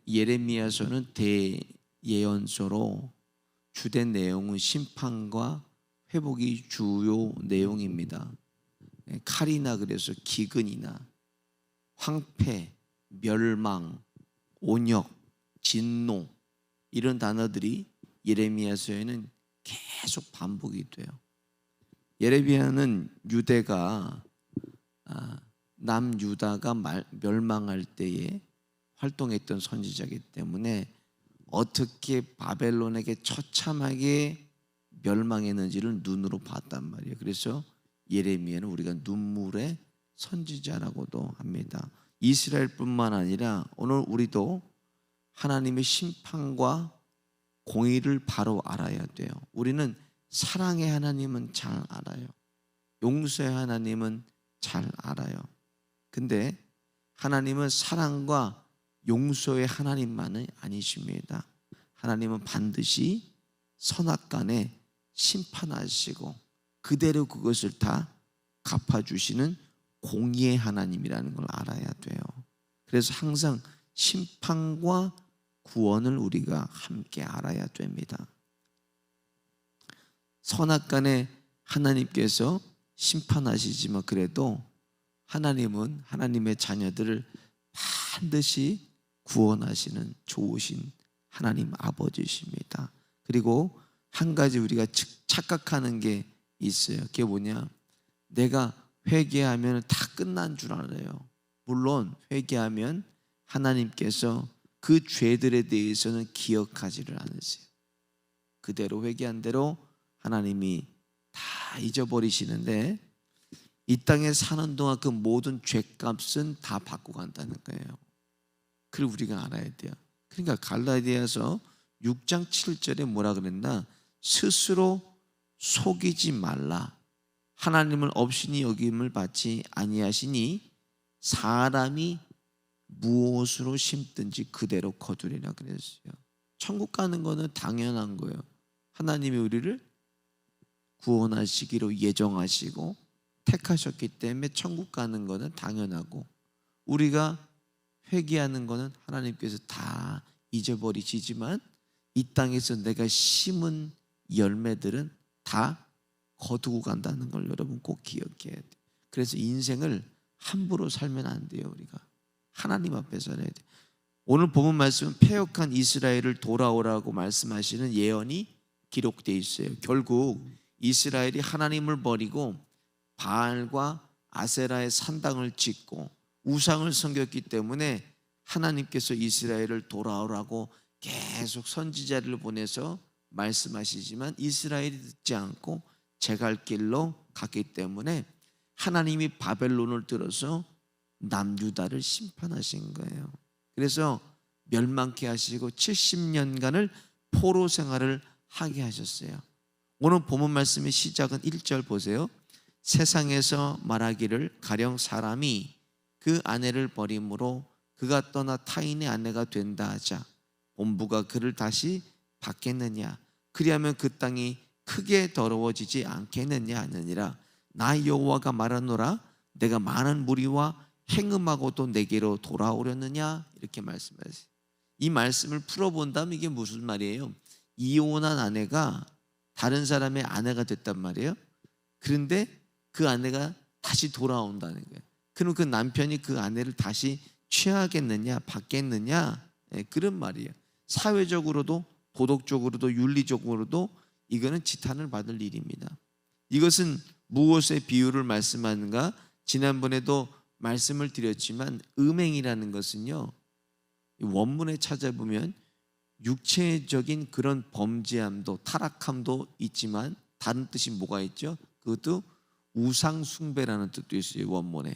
예레미야서는 대예언서로 주된 내용은 심판과 회복이 주요 내용입니다. 칼이나 그래서 기근이나 황폐, 멸망, 온역, 진노 이런 단어들이 예레미야서에는 계속 반복이 돼요. 예레미야는 유대가 남유다가 멸망할 때에 활동했던 선지자이기 때문에 어떻게 바벨론에게 처참하게 멸망했는지를 눈으로 봤단 말이에요. 그래서 예레미야는 우리가 눈물의 선지자라고도 합니다. 이스라엘뿐만 아니라 오늘 우리도 하나님의 심판과 공의를 바로 알아야 돼요. 우리는 사랑의 하나님은 잘 알아요. 용서의 하나님은 잘 알아요. 근데 하나님은 사랑과 용서의 하나님만은 아니십니다. 하나님은 반드시 선악간에 심판하시고 그대로 그것을 다 갚아주시는 공의의 하나님이라는 걸 알아야 돼요. 그래서 항상 심판과 구원을 우리가 함께 알아야 됩니다. 선악간에 하나님께서 심판하시지만 그래도 하나님은 하나님의 자녀들을 반드시 구원하시는 좋으신 하나님 아버지십니다. 그리고 한 가지 우리가 착각하는 게 있어요. 그게 뭐냐? 내가 회개하면 다 끝난 줄 알아요. 물론 회개하면 하나님께서 그 죄들에 대해서는 기억하지를 않으세요. 그대로 회개한 대로 하나님이 다 잊어버리시는데 이 땅에 사는 동안 그 모든 죄값은 다 받고 간다는 거예요. 그걸 우리가 알아야 돼요. 그러니까 갈라디아서 6장 7절에 뭐라 그랬나? 스스로 속이지 말라. 하나님을 없이니 여김을 받지 아니하시니 사람이 무엇으로 심든지 그대로 거두리라 그랬어요. 천국 가는 거는 당연한 거예요. 하나님이 우리를 구원하시기로 예정하시고 택하셨기 때문에 천국 가는 거는 당연하고 우리가 회개하는 거는 하나님께서 다 잊어버리시지만 이 땅에서 내가 심은 열매들은 다 거두고 간다는 걸 여러분 꼭 기억해야 돼요. 그래서 인생을 함부로 살면 안 돼요. 우리가 하나님 앞에 살아야 돼요. 오늘 본문 말씀은 패역한 이스라엘을 돌아오라고 말씀하시는 예언이 기록되어 있어요. 결국 이스라엘이 하나님을 버리고 바알과 아세라의 산당을 짓고 우상을 섬겼기 때문에 하나님께서 이스라엘을 돌아오라고 계속 선지자를 보내서 말씀하시지만 이스라엘이 듣지 않고 제 갈 길로 갔기 때문에 하나님이 바벨론을 들어서 남유다를 심판하신 거예요. 그래서 멸망케 하시고 70년간을 포로 생활을 하게 하셨어요. 오늘 본문 말씀의 시작은 1절 보세요. 세상에서 말하기를 가령 사람이 그 아내를 버림으로 그가 떠나 타인의 아내가 된다 하자 본부가 그를 다시 받겠느냐? 그리하면 그 땅이 크게 더러워지지 않겠느냐 하느니라. 나 여호와가 말하노라. 내가 많은 무리와 행음하고도 내게로 돌아오려느냐? 이렇게 말씀하세요. 이 말씀을 풀어본다면 이게 무슨 말이에요? 이혼한 아내가 다른 사람의 아내가 됐단 말이에요. 그런데 그 아내가 다시 돌아온다는 거예요. 그럼 그 남편이 그 아내를 다시 취하겠느냐, 받겠느냐? 그런 말이에요. 사회적으로도 도덕적으로도 윤리적으로도 이거는 지탄을 받을 일입니다. 이것은 무엇의 비유를 말씀하는가? 지난번에도 말씀을 드렸지만 음행이라는 것은요, 원문에 찾아보면 육체적인 그런 범죄함도 타락함도 있지만 다른 뜻이 뭐가 있죠? 그것도 우상 숭배라는 뜻도 있어요. 원문에.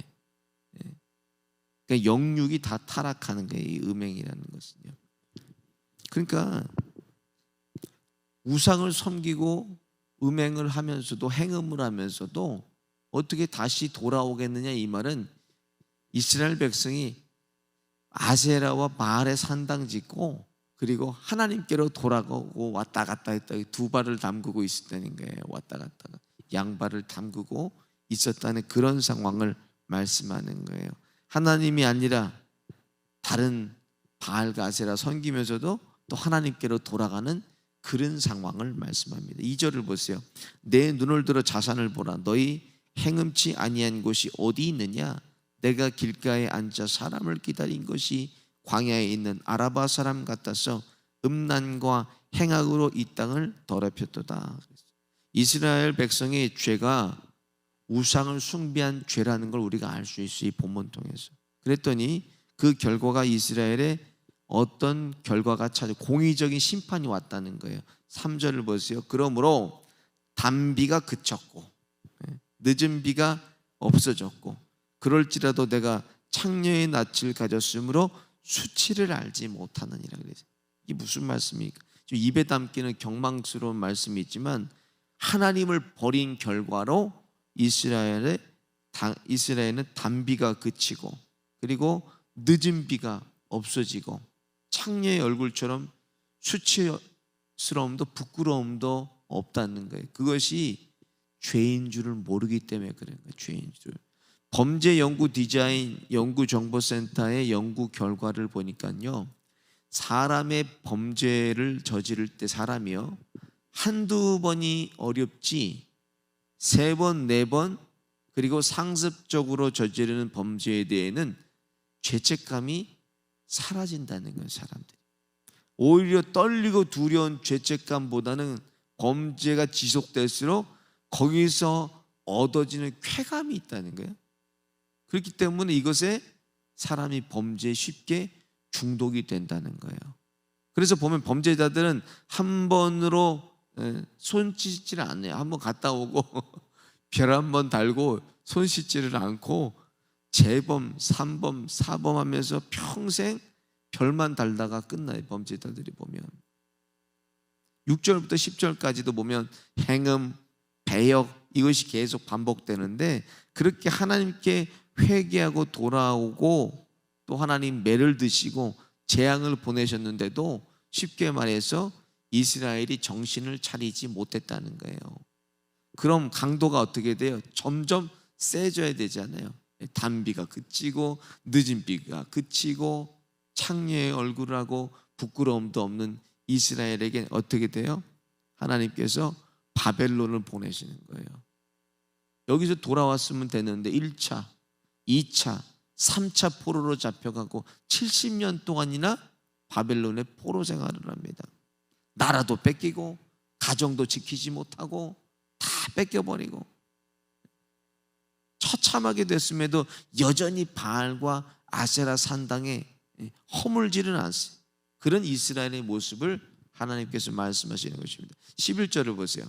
그러니까 영육이 다 타락하는 거예요. 이 음행이라는 것은요. 그러니까 우상을 섬기고 음행을 하면서도 행음을 하면서도 어떻게 다시 돌아오겠느냐 이 말은 이스라엘 백성이 아세라와 바알의 산당 짓고 그리고 하나님께로 돌아가고 왔다 갔다 했다. 두 발을 담그고 있었다는 거예요. 왔다 갔다가 양발을 담그고 있었다는 그런 상황을 말씀하는 거예요. 하나님이 아니라 다른 바알과 아세라 섬기면서도 또 하나님께로 돌아가는 그런 상황을 말씀합니다. 2절을 보세요. 내 눈을 들어 자산을 보라. 너희 행음치 아니한 곳이 어디 있느냐? 내가 길가에 앉아 사람을 기다린 것이 광야에 있는 아라바 사람 같아서 음란과 행악으로 이 땅을 더럽혔도다. 이스라엘 백성의 죄가 우상을 숭배한 죄라는 걸 우리가 알 수 있어요. 이 본문 통해서. 그랬더니 그 결과가 이스라엘에 어떤 결과가 찾아 공의적인 심판이 왔다는 거예요. 3절을 보세요. 그러므로 단비가 그쳤고 늦은 비가 없어졌고 그럴지라도 내가 창녀의 낯을 가졌으므로 수치를 알지 못하느니라. 그래서 이게 무슨 말씀입니까? 좀 입에 담기는 경망스러운 말씀이지만 하나님을 버린 결과로 이스라엘은 단비가 그치고 그리고 늦은 비가 없어지고 창녀의 얼굴처럼 수치스러움도 부끄러움도 없다는 거예요. 그것이 죄인 줄을 모르기 때문에 그런 거예요. 죄인 줄. 범죄 연구 디자인 연구 정보센터의 연구 결과를 보니까요, 사람의 범죄를 저지를 때 사람이요 한두 번이 어렵지 3번, 4번 그리고 상습적으로 저지르는 범죄에 대해는 죄책감이 사라진다는 거예요. 사람들이 오히려 떨리고 두려운 죄책감보다는 범죄가 지속될수록 거기서 얻어지는 쾌감이 있다는 거예요. 그렇기 때문에 이것에 사람이 범죄에 쉽게 중독이 된다는 거예요. 그래서 보면 범죄자들은 한 번으로 손 씻지를 않아요. 한번 갔다 오고 별 한 번 달고 손 씻지를 않고 재범, 3범, 4범 하면서 평생 별만 달다가 끝나요. 범죄자들이 보면 6절부터 10절까지도 보면 행음, 배역 이것이 계속 반복되는데 그렇게 하나님께 회개하고 돌아오고 또 하나님 매를 드시고 재앙을 보내셨는데도 쉽게 말해서 이스라엘이 정신을 차리지 못했다는 거예요. 그럼 강도가 어떻게 돼요? 점점 세져야 되잖아요. 단비가 그치고 늦은 비가 그치고 창녀의 얼굴을 하고 부끄러움도 없는 이스라엘에게 어떻게 돼요? 하나님께서 바벨론을 보내시는 거예요. 여기서 돌아왔으면 되는데 1차, 2차, 3차 포로로 잡혀가고 70년 동안이나 바벨론의 포로 생활을 합니다. 나라도 뺏기고 가정도 지키지 못하고 다 뺏겨버리고 처참하게 됐음에도 여전히 바알과 아세라 산당에 허물지는 않습니다. 그런 이스라엘의 모습을 하나님께서 말씀하시는 것입니다. 11절을 보세요.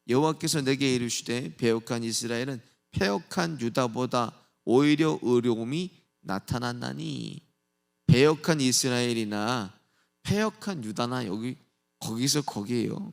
여호와께서 내게 이르시되 배역한 이스라엘은 패역한 유다보다 오히려 의로움이 나타났나니. 배역한 이스라엘이나 패역한 유다나 여기 거기서 거기에요.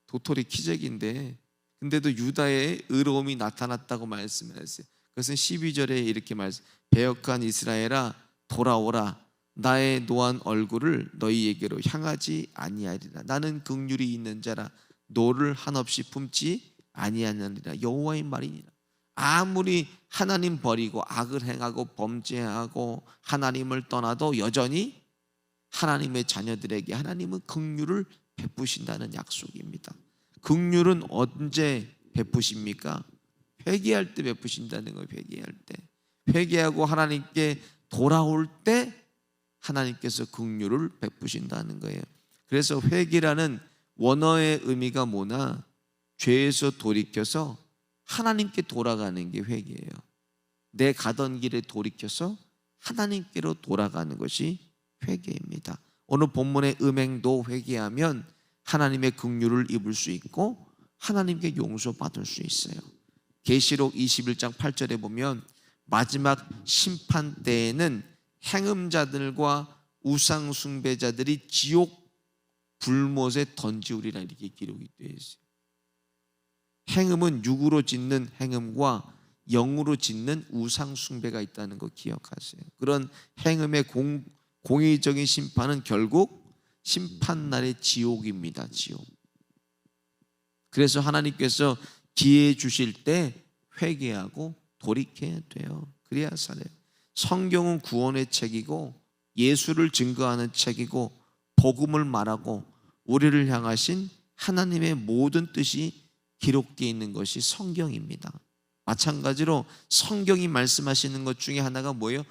도토리 키재기인데 근데도 유다의 의로움이 나타났다고 말씀을 했어요. 그것은 12절에 이렇게 말씀. 배역한 이스라엘아 돌아오라. 나의 노한 얼굴을 너희에게로 향하지 아니하리라. 나는 긍휼이 있는 자라 노를 한없이 품지 아니하느니라. 여호와의 말이니라. 아무리 하나님 버리고 악을 행하고 범죄하고 하나님을 떠나도 여전히 하나님의 자녀들에게 하나님은 긍휼을 베푸신다는 약속입니다. 긍휼은 언제 베푸십니까? 회개할 때 베푸신다는 거예요. 회개할 때. 회개하고 하나님께 돌아올 때 하나님께서 긍휼을 베푸신다는 거예요. 그래서 회개라는 원어의 의미가 뭐나 죄에서 돌이켜서 하나님께 돌아가는 게 회개예요. 내 가던 길에 돌이켜서 하나님께로 돌아가는 것이 회개입니다. 오늘 본문의 음행도 회개하면 하나님의 긍휼을 입을 수 있고 하나님께 용서받을 수 있어요. 계시록 21장 8절에 보면 마지막 심판 때에는 행음자들과 우상 숭배자들이 지옥 불못에 던지우리라 이렇게 기록이 되어 있어요. 행음은 육으로 짓는 행음과 영으로 짓는 우상 숭배가 있다는 거 기억하세요. 그런 행음의 공의적인 심판은 결국 심판날의 지옥입니다. 지옥. 그래서 하나님께서 기회 주실 때 회개하고 돌이켜야 돼요. 그래야 살아요. 성경은 구원의 책이고 예수를 증거하는 책이고 복음을 말하고 우리를 향하신 하나님의 모든 뜻이 기록되어 있는 것이 성경입니다. 마찬가지로 성경이 말씀하시는 것 중에 하나가 뭐예요?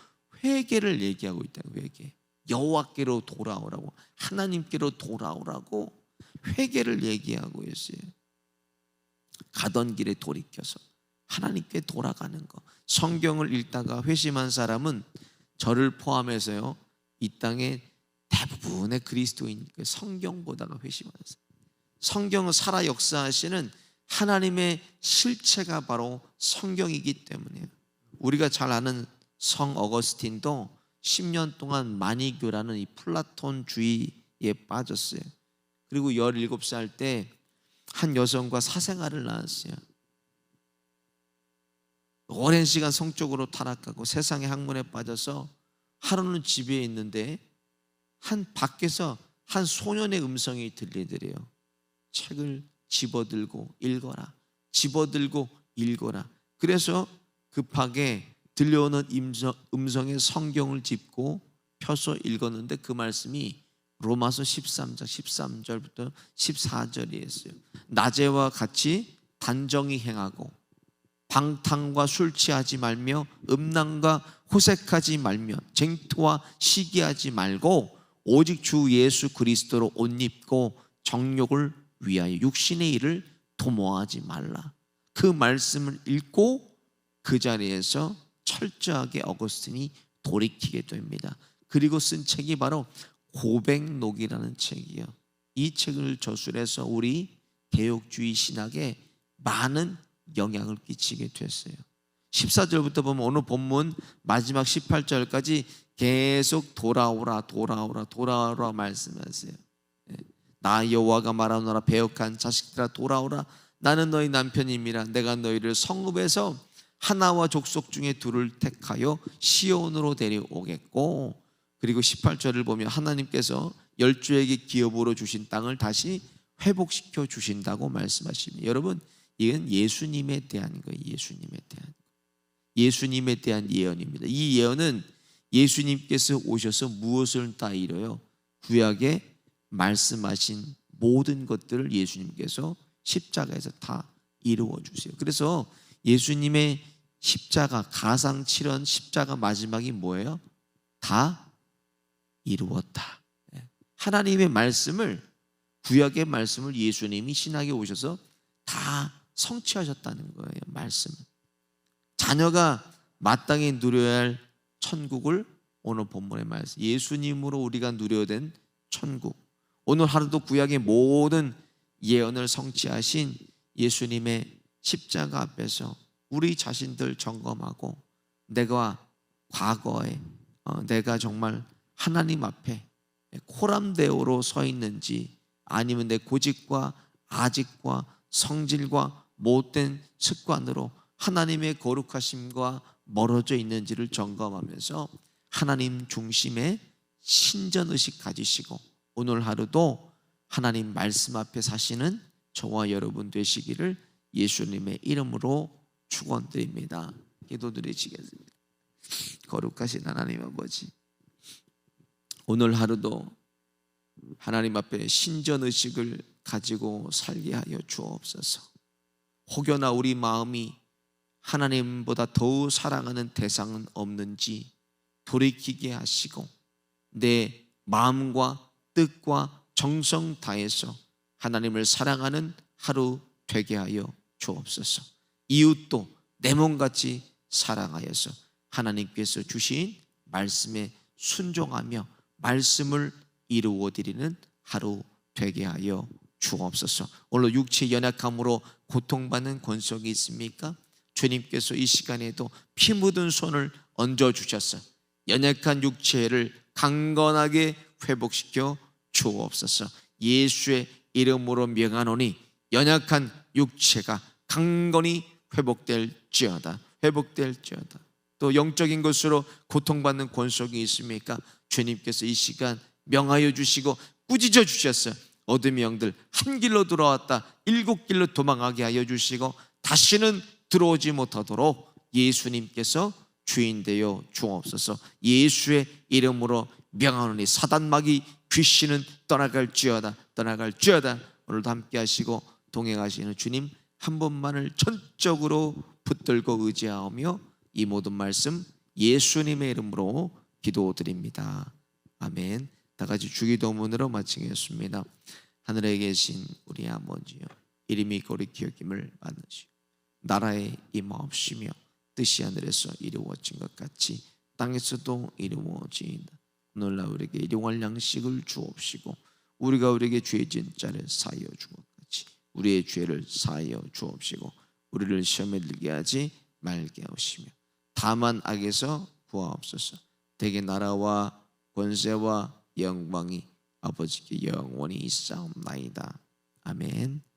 회개를 얘기하고 있다는 거예요. 회개. 여호와께로 돌아오라고, 하나님께로 돌아오라고 회개를 얘기하고 있어요. 가던 길에 돌이켜서 하나님께 돌아가는 거. 성경을 읽다가 회심한 사람은 저를 포함해서요, 이 땅에 대부분의 그리스도인, 성경보다가 회심하는 사람. 성경은 살아 역사하시는 하나님의 실체가 바로 성경이기 때문이에요. 우리가 잘 아는 성 어거스틴도 10년 동안 마니교라는 이 플라톤주의에 빠졌어요. 그리고 17살 때 한 여성과 사생활을 나눴어요. 오랜 시간 성적으로 타락하고 세상의 학문에 빠져서 하루는 집에 있는데 밖에서 한 소년의 음성이 들리더래요. 책을 집어들고 읽어라. 집어들고 읽어라. 그래서 급하게 들려오는 음성의 성경을 짚고 펴서 읽었는데 그 말씀이 로마서 13장 13절부터 14절이었어요. 낮에와 같이 단정히 행하고 방탕과 술 취하지 말며 음란과 호색하지 말며 쟁토와 시기하지 말고 오직 주 예수 그리스도로 옷 입고 정욕을 위하여 육신의 일을 도모하지 말라. 그 말씀을 읽고 그 자리에서 철저하게 어거스틴이 돌이키게 됩니다. 그리고 쓴 책이 바로 고백록이라는 책이에요. 이 책을 저술해서 우리 개혁주의 신학에 많은 영향을 끼치게 됐어요. 14절부터 보면 오늘 본문 마지막 18절까지 계속 돌아오라 돌아오라 돌아오라 말씀하세요. 나 여호와가 말하노라 배역한 자식들아 돌아오라. 나는 너희 남편임이라. 내가 너희를 성읍에서 하나와 족속 중에 둘을 택하여 시온으로 데려오겠고, 그리고 18절을 보면 하나님께서 열조에게 기업으로 주신 땅을 다시 회복시켜 주신다고 말씀하십니다. 여러분, 이건 예수님에 대한 거예요. 예수님에 대한 예언입니다. 이 예언은 예수님께서 오셔서 무엇을 다 이뤄요? 구약에 말씀하신 모든 것들을 예수님께서 십자가에서 다 이루어 주세요. 그래서 예수님의 십자가, 가상칠언 십자가 마지막이 뭐예요? 다 이루었다. 하나님의 말씀을, 구약의 말씀을 예수님이 신약에 오셔서 다 성취하셨다는 거예요. 말씀은 자녀가 마땅히 누려야 할 천국을 오늘 본문의 말씀, 예수님으로 우리가 누려야 된 천국, 오늘 하루도 구약의 모든 예언을 성취하신 예수님의 십자가 앞에서 우리 자신들 점검하고, 내가 과거에 내가 정말 하나님 앞에 코람데오로 서 있는지, 아니면 내 고집과 아직과 성질과 못된 습관으로 하나님의 거룩하심과 멀어져 있는지를 점검하면서 하나님 중심의 신전의식 가지시고 오늘 하루도 하나님 말씀 앞에 사시는 저와 여러분 되시기를 예수님의 이름으로 축원드립니다. 기도드리시겠습니다. 거룩하신 하나님 아버지, 오늘 하루도 하나님 앞에 신전의식을 가지고 살게 하여 주옵소서. 혹여나 우리 마음이 하나님보다 더욱 사랑하는 대상은 없는지 돌이키게 하시고, 내 마음과 뜻과 정성 다해서 하나님을 사랑하는 하루 되게 하여 주옵소서. 이웃도 내 몸같이 사랑하여서 하나님께서 주신 말씀에 순종하며 말씀을 이루어드리는 하루 되게 하여 주옵소서. 오늘 육체 연약함으로 고통받는 권속이 있습니까? 주님께서 이 시간에도 피 묻은 손을 얹어주셔서 연약한 육체를 강건하게 회복시켜 주옵소서. 예수의 이름으로 명하노니 연약한 육체가 강건히 회복될지어다. 또 영적인 것으로 고통받는 권속이 있습니까? 주님께서 이 시간 명하여 주시고 꾸짖어 주셨어요. 어둠의 영들 한 길로 들어왔다 7길로 도망하게 하여 주시고 다시는 들어오지 못하도록 예수님께서 주인 되어 주옵소서. 예수의 이름으로 명하노니 사단마귀 귀신은 떠나갈지어다 떠나갈지어다. 오늘도 함께 하시고 동행하시는 주님 한 분만을 전적으로 붙들고 의지하며 이 모든 말씀 예수님의 이름으로 기도드립니다. 아멘. 다 같이 주기도문으로 마치겠습니다. 하늘에 계신 우리 아버지여, 이름이 거룩히 여김을 받으시오. 나라에 임하옵시며 뜻이 하늘에서 이루어진 것 같이 땅에서도 이루어지이다. 오늘날 우리에게 일용할 양식을 주옵시고 우리가 우리에게 죄진 자를 사하여 준 것 같이 우리의 죄를 사하여 주옵시고 우리를 시험에 들게 하지 말게 하시며 다만 악에서 구하옵소서. 대개 나라와 권세와 영광이 아버지께 영원히 있사옵나이다. 아멘.